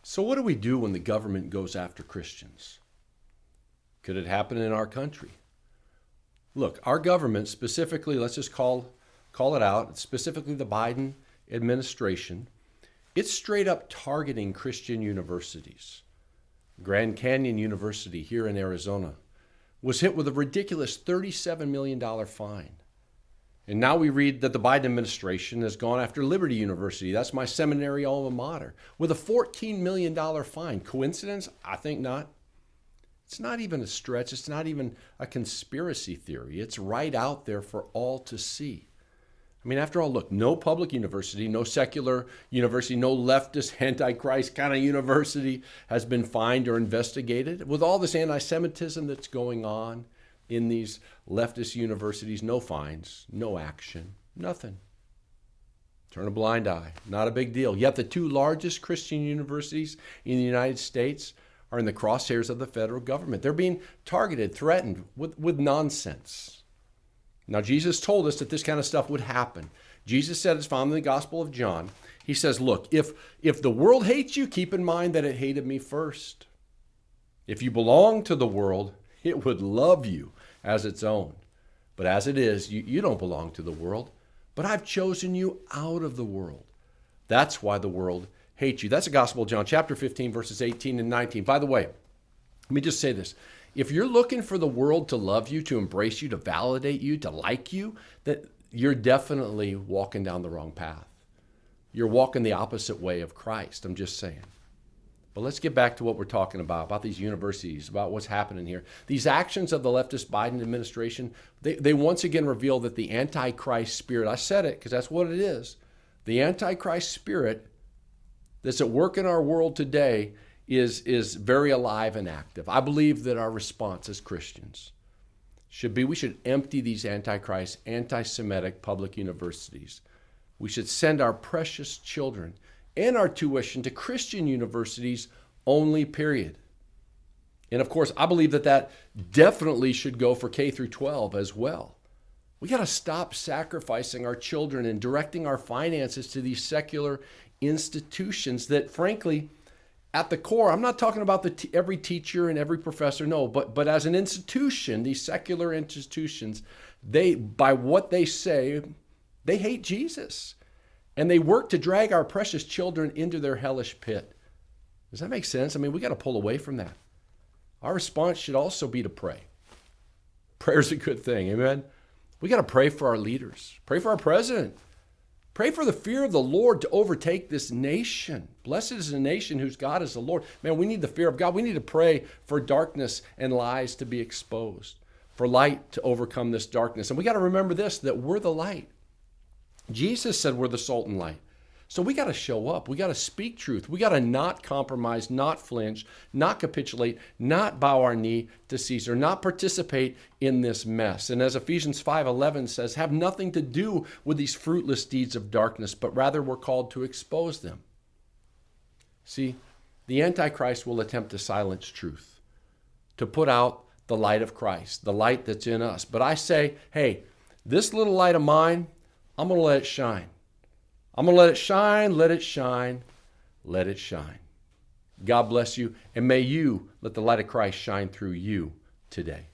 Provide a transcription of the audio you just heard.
So what do we do when the government goes after Christians? Could it happen in our country? Look, our government specifically, let's just call it out, specifically the Biden administration, it's straight up targeting Christian universities. Grand Canyon University here in Arizona was hit with a ridiculous $37 million fine. And now we read that the Biden administration has gone after Liberty University, that's my seminary alma mater, with a $14 million fine. Coincidence? I think not. It's not even a stretch. It's not even a conspiracy theory. It's right out there for all to see. I mean, after all, look, no public university, no secular university, no leftist, antichrist kind of university has been fined or investigated. With all this anti-Semitism that's going on in these leftist universities, no fines, no action, nothing. Turn a blind eye, not a big deal. Yet the two largest Christian universities in the United States are in the crosshairs of the federal government. They're being targeted, threatened with nonsense. Now, Jesus told us that this kind of stuff would happen. Jesus said, it's found in the Gospel of John. He says, look, if the world hates you, keep in mind that it hated me first. If you belong to the world, it would love you as its own. But as it is, you don't belong to the world, but I've chosen you out of the world. That's why the world hates you. That's the Gospel of John, chapter 15, verses 18 and 19. By the way, let me just say this. If you're looking for the world to love you, to embrace you, to validate you, to like you, that you're definitely walking down the wrong path. You're walking the opposite way of Christ. I'm just saying. But let's get back to what we're talking about these universities, about what's happening here. These actions of the leftist Biden administration, they once again reveal that the Antichrist spirit, I said it because that's what it is, the Antichrist spirit that's at work in our world today is very alive and active. I believe that our response as Christians should be, we should empty these Antichrist, anti-Semitic public universities. We should send our precious children and our tuition to Christian universities only, period. And of course, I believe that definitely should go for K through 12 as well. We got to stop sacrificing our children and directing our finances to these secular institutions that, frankly, at the core, I'm not talking about every teacher and every professor, no, but as an institution, these secular institutions, by what they say, they hate Jesus. And they work to drag our precious children into their hellish pit. Does that make sense? I mean, we got to pull away from that. Our response should also be to pray. Prayer's a good thing, amen? We got to pray for our leaders. Pray for our president. Pray for the fear of the Lord to overtake this nation. Blessed is the nation whose God is the Lord. Man, we need the fear of God. We need to pray for darkness and lies to be exposed, for light to overcome this darkness. And we got to remember this, that we're the light. Jesus said we're the salt and light. So we got to show up. We got to speak truth. We got to not compromise, not flinch, not capitulate, not bow our knee to Caesar, not participate in this mess. And as Ephesians 5:11 says, have nothing to do with these fruitless deeds of darkness, but rather we're called to expose them. See, the Antichrist will attempt to silence truth, to put out the light of Christ, the light that's in us. But I say, hey, this little light of mine, I'm going to let it shine. I'm going to let it shine, let it shine, let it shine. God bless you, and may you let the light of Christ shine through you today.